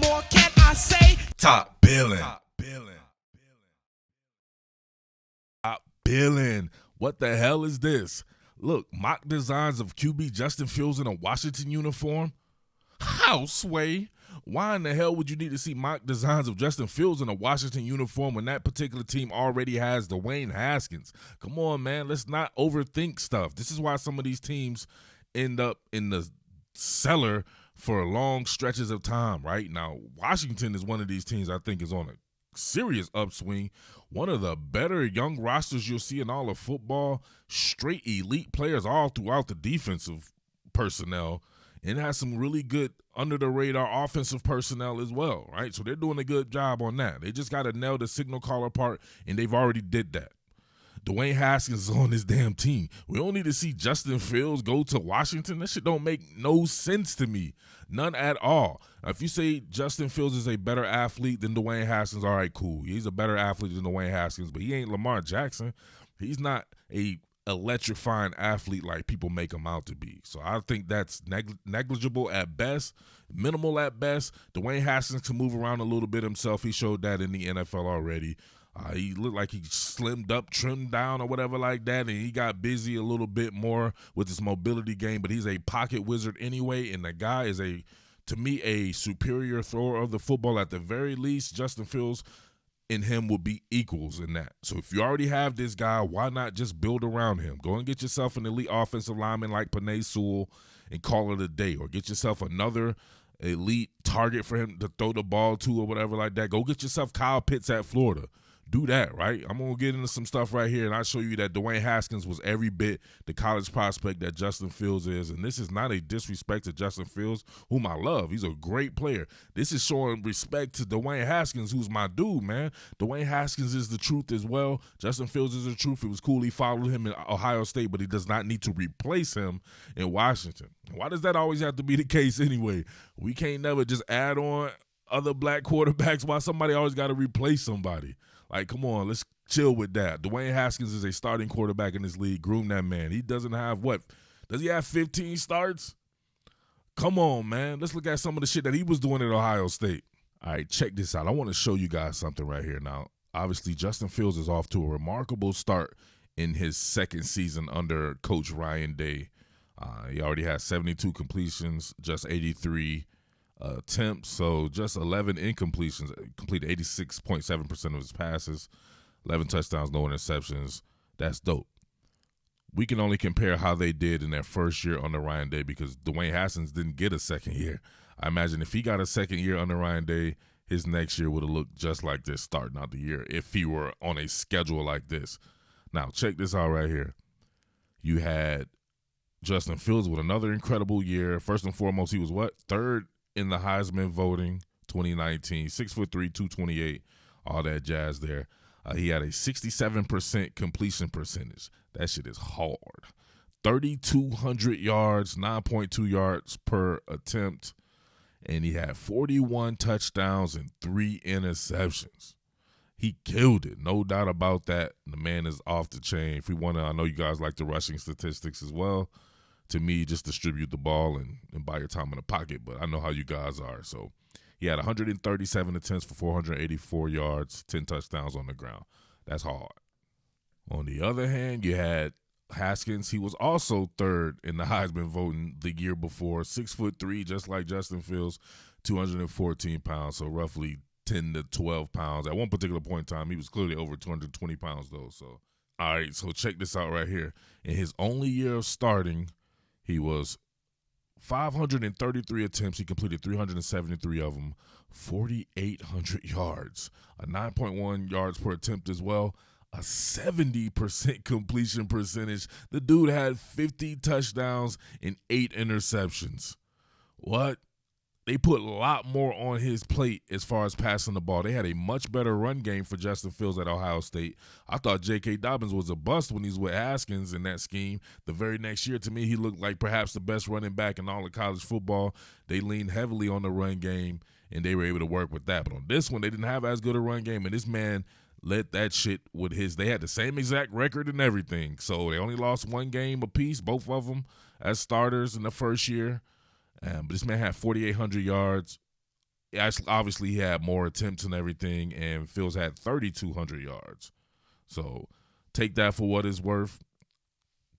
more can I say? Top Billin. Top Billin. What the hell is this? Look, mock designs of QB Justin Fields in a Washington uniform? How, Sway? Why in the hell would you need to see mock designs of Justin Fields in a Washington uniform when that particular team already has Dwayne Haskins? Come on, man. Let's not overthink stuff. This is why some of these teams end up in the cellar for long stretches of time, right? Now, Washington is one of these teams I think is on a serious upswing. One of the better young rosters you'll see in all of football. Straight elite players all throughout the defensive personnel. And it has some really good under-the-radar offensive personnel as well, right? So they're doing a good job on that. They just got to nail the signal caller part, and they've already did that. Dwayne Haskins is on this damn team. We don't need to see Justin Fields go to Washington. That shit don't make no sense to me. None at all. Now, if you say Justin Fields is a better athlete than Dwayne Haskins, all right, cool. He's a better athlete than Dwayne Haskins, but he ain't Lamar Jackson. He's not a electrifying athlete like people make him out to be. So I think that's negligible at best, minimal at best. Dwayne Haskins can move around a little bit himself. He showed that in the NFL already. He looked like he slimmed up, trimmed down or whatever like that, and he got busy a little bit more with his mobility game, but he's a pocket wizard anyway, and the guy is, to me, a superior thrower of the football at the very least. Justin Fields and him will be equals in that. So if you already have this guy, why not just build around him? Go and get yourself an elite offensive lineman like Penei Sewell and call it a day, or get yourself another elite target for him to throw the ball to or whatever like that. Go get yourself Kyle Pitts at Florida. Do that, right? I'm going to get into some stuff right here, and I'll show you that Dwayne Haskins was every bit the college prospect that Justin Fields is, and this is not a disrespect to Justin Fields, whom I love. He's a great player. This is showing respect to Dwayne Haskins, who's my dude, man. Dwayne Haskins is the truth as well. Justin Fields is the truth. It was cool he followed him in Ohio State, but he does not need to replace him in Washington. Why does that always have to be the case anyway? We can't never just add on other black quarterbacks while somebody always got to replace somebody. Like, come on, let's chill with that. Dwayne Haskins is a starting quarterback in this league. Groom that man. He doesn't have what? Does he have 15 starts? Come on, man. Let's look at some of the shit that he was doing at Ohio State. All right, check this out. I want to show you guys something right here. Now, obviously, Justin Fields is off to a remarkable start in his second season under Coach Ryan Day. He already has 72 completions, just 83 attempts, so just 11 incompletions, completed 86.7% of his passes, 11 touchdowns, no interceptions. That's dope. We can only compare how they did in their first year under Ryan Day because Dwayne Haskins didn't get a second year. I imagine if he got a second year under Ryan Day, his next year would have looked just like this starting out the year if he were on a schedule like this. Now, check this out right here. You had Justin Fields with another incredible year. First and foremost, he was what? Third in the Heisman voting 2019, 6'3", 228, all that jazz there. He had a 67% completion percentage. That shit is hard. 3,200 yards, 9.2 yards per attempt, and he had 41 touchdowns and 3 interceptions. He killed it, no doubt about that. The man is off the chain. If we want to, I know you guys like the rushing statistics as well. To me, just distribute the ball and buy your time in the pocket, but I know how you guys are. So he had 137 attempts for 484 yards, 10 touchdowns on the ground. That's hard. On the other hand, you had Haskins. He was also third in the Heisman voting the year before, 6'3", just like Justin Fields, 214 pounds, so roughly 10 to 12 pounds. At one particular point in time, he was clearly over 220 pounds, though. So, all right, so check this out right here. In his only year of starting, he was 533 attempts. He completed 373 of them, 4,800 yards, a 9.1 yards per attempt as well, a 70% completion percentage. The dude had 50 touchdowns and 8 interceptions. What? They put a lot more on his plate as far as passing the ball. They had a much better run game for Justin Fields at Ohio State. I thought J.K. Dobbins was a bust when he's with Haskins in that scheme. The very next year, to me, he looked like perhaps the best running back in all of college football. They leaned heavily on the run game, and they were able to work with that. But on this one, they didn't have as good a run game, and this man let that shit with his – they had the same exact record and everything. So they only lost one game apiece, both of them as starters in the first year. But this man had 4,800 yards, Actually, obviously, he had more attempts and everything, and Fields had 3,200 yards. So take that for what it's worth.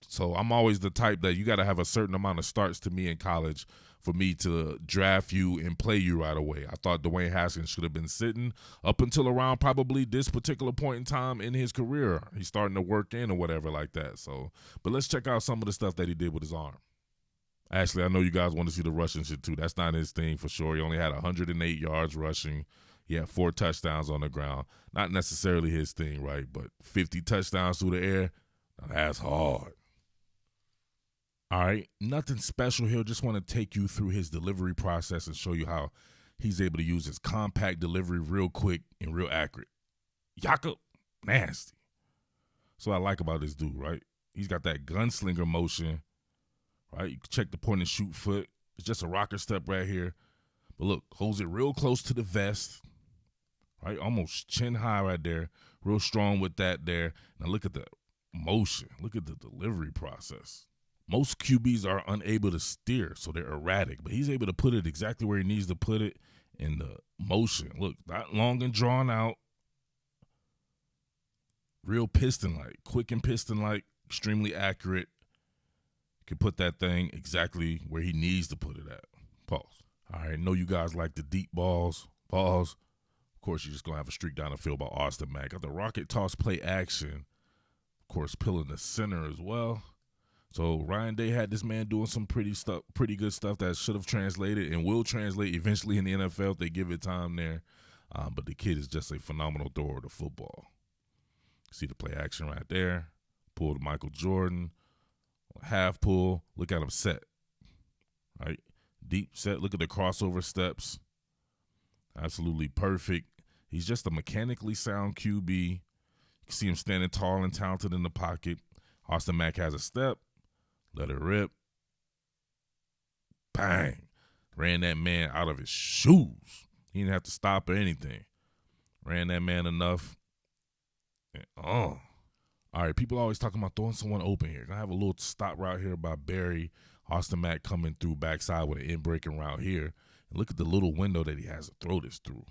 So I'm always the type that you got to have a certain amount of starts to me in college for me to draft you and play you right away. I thought Dwayne Haskins should have been sitting up until around probably this particular point in time in his career. He's starting to work in or whatever like that. So, but let's check out some of the stuff that he did with his arm. Actually, I know you guys want to see the rushing shit too. That's not his thing for sure. He only had 108 yards rushing. He had 4 touchdowns on the ground. Not necessarily his thing, right? But 50 touchdowns through the air, that's hard. All right, nothing special here. Just want to take you through his delivery process and show you how he's able to use his compact delivery real quick and real accurate. Jakob, nasty. So I like about this dude, right? He's got that gunslinger motion, right? You can check the point and shoot foot. It's just a rocker step right here. But look, holds it real close to the vest, right? Almost chin high right there. Real strong with that there. Now look at the motion. Look at the delivery process. Most QBs are unable to steer, so they're erratic. But he's able to put it exactly where he needs to put it in the motion. Look, not long and drawn out. Real piston-like, quick and piston-like, extremely accurate. Can put that thing exactly where he needs to put it at. Pause. All right, know you guys like the deep balls. Pause. Of course, you're just going to have a streak down the field by Austin Mack. Got the rocket toss play action. Of course, pilling the center as well. So Ryan Day had this man doing some pretty good stuff that should have translated and will translate eventually in the NFL if they give it time there. But the kid is just a phenomenal thrower of the football. See the play action right there. Pull to Michael Jordan. Half pull. Look at him set. Right? Deep set. Look at the crossover steps. Absolutely perfect. He's just a mechanically sound QB. You can see him standing tall and talented in the pocket. Austin Mack has a step. Let it rip. Bang. Ran that man out of his shoes. He didn't have to stop or anything. Ran that man enough. And, All right, people always talking about throwing someone open here. Gonna have a little stop route here by Barry. Austin Mack coming through backside with an in-breaking route here. And look at the little window that he has to throw this through.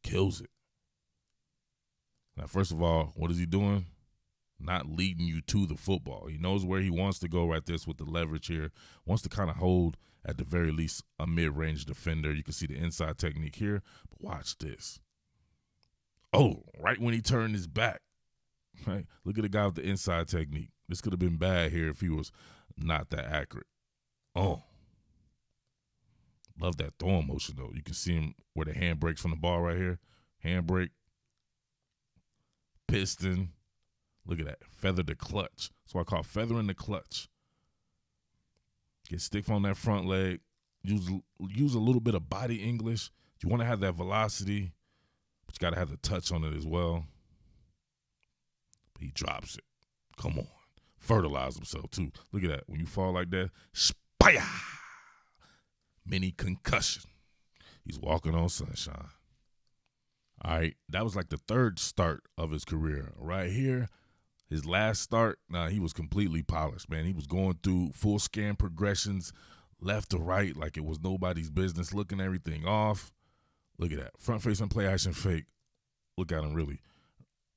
Kills it. Now, first of all, what is he doing? Not leading you to the football. He knows where he wants to go right this with the leverage here. Wants to kind of hold, at the very least, a mid-range defender. You can see the inside technique here. But watch this. Oh, right when he turned his back. Right? Look at the guy with the inside technique. This could have been bad here if he was not that accurate. Oh. Love that throwing motion, though. You can see him where the hand breaks from the ball right here. Hand break. Piston. Look at that. Feather the clutch. That's what I call feathering the clutch. Get stiff on that front leg. Use a little bit of body English. You want to have that velocity, but you got to have the touch on it as well. But he drops it. Come on. Fertilize himself, too. Look at that. When you fall like that, spaya! Mini concussion. He's walking on sunshine. All right. That was like the third start of his career. Right here. His last start, he was completely polished, man. He was going through full scan progressions left to right like it was nobody's business, looking everything off. Look at that. Front-facing play action fake. Look at him, really.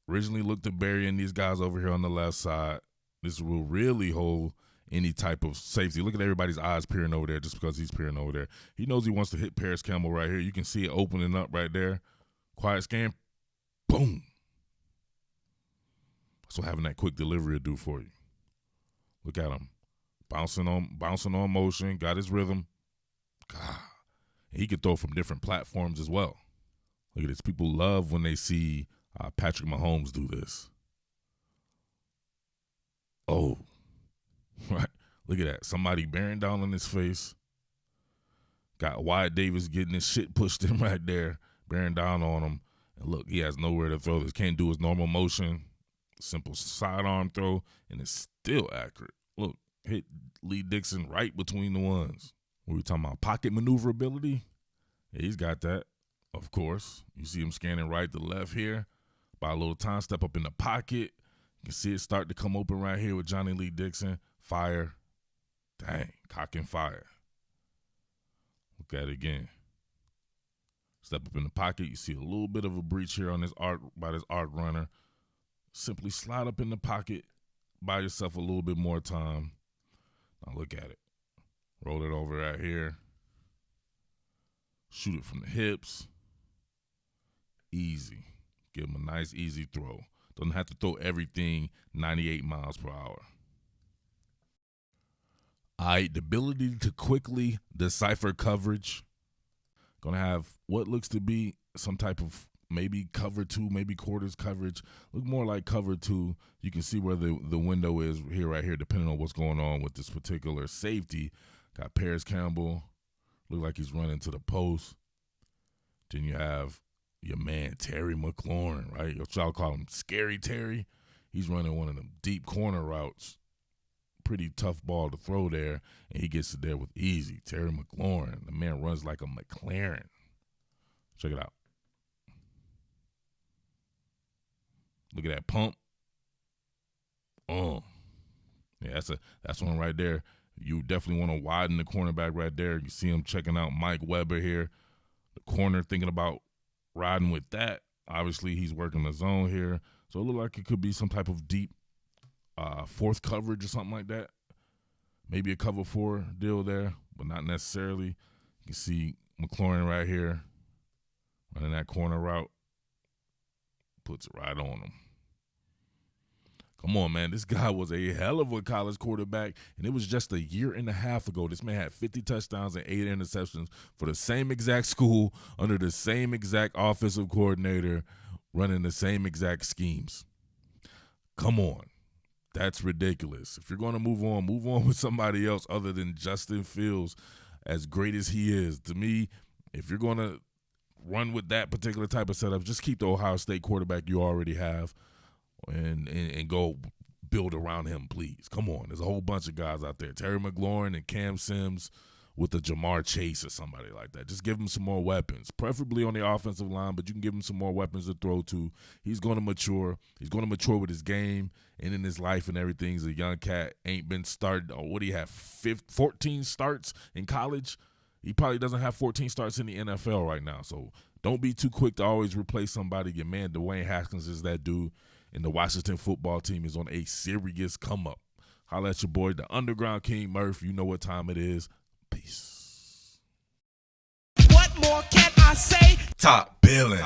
Originally looked at Barry and these guys over here on the left side. This will really hold any type of safety. Look at everybody's eyes peering over there just because he's peering over there. He knows he wants to hit Paris Campbell right here. You can see it opening up right there. Quiet scan. Boom. So having that quick delivery will do for you. Look at him. Bouncing on motion, got his rhythm. God. And he can throw from different platforms as well. Look at this. People love when they see Patrick Mahomes do this. Oh. Right. Look at that. Somebody bearing down on his face. Got Wyatt Davis getting his shit pushed in right there, bearing down on him. And look, he has nowhere to throw this. Can't do his normal motion. Simple sidearm throw, and it's still accurate. Look, hit Lee Dixon right between the ones. What are we talking about? Pocket maneuverability? Yeah, he's got that, of course. You see him scanning right to left here. By a little time, step up in the pocket. You can see it start to come open right here with Johnny Lee Dixon. Fire. Dang, cock and fire. Look at it again. Step up in the pocket. You see a little bit of a breach here on this arc by this arc runner. Simply slide up in the pocket. Buy yourself a little bit more time. Now look at it. Roll it over right here. Shoot it from the hips. Easy. Give him a nice, easy throw. Doesn't have to throw everything 98 miles per hour. All right, the ability to quickly decipher coverage. Going to have what looks to be some type of maybe cover 2, maybe quarters coverage. Look more like cover 2. You can see where the window is here, right here, depending on what's going on with this particular safety. Got Paris Campbell. Look like he's running to the post. Then you have your man, Terry McLaurin, right? Y'all call him Scary Terry. He's running one of them deep corner routes. Pretty tough ball to throw there, and he gets it there with easy. Terry McLaurin, the man runs like a McLaren. Check it out. Look at that pump. Oh, yeah, that's one right there. You definitely want to widen the cornerback right there. You see him checking out Mike Weber here. The corner thinking about riding with that. Obviously, he's working the zone here. So it looked like it could be some type of deep fourth coverage or something like that. Maybe a cover 4 deal there, but not necessarily. You can see McLaurin right here running that corner route. Puts it right on him. Come on, man. This guy was a hell of a college quarterback, and it was just a year and a half ago. This man had 50 touchdowns and 8 interceptions for the same exact school under the same exact offensive coordinator running the same exact schemes. Come on. That's ridiculous. If you're going to move on with somebody else other than Justin Fields, as great as he is. To me, if you're going to run with that particular type of setup, just keep the Ohio State quarterback you already have and go build around him, please. Come on. There's a whole bunch of guys out there. Terry McLaurin and Cam Sims with a Jamar Chase or somebody like that. Just give him some more weapons, preferably on the offensive line, but you can give him some more weapons to throw to. He's going to mature. He's going to mature with his game and in his life and everything. He's a young cat. Ain't been started. What do you have, 14 starts in college? He probably doesn't have 14 starts in the NFL right now. So don't be too quick to always replace somebody. Your man, Dwayne Haskins, is that dude. And the Washington football team is on a serious come-up. Holla at your boy, the Underground King Murf. You know what time it is. Peace. What more can I say? Top Billin.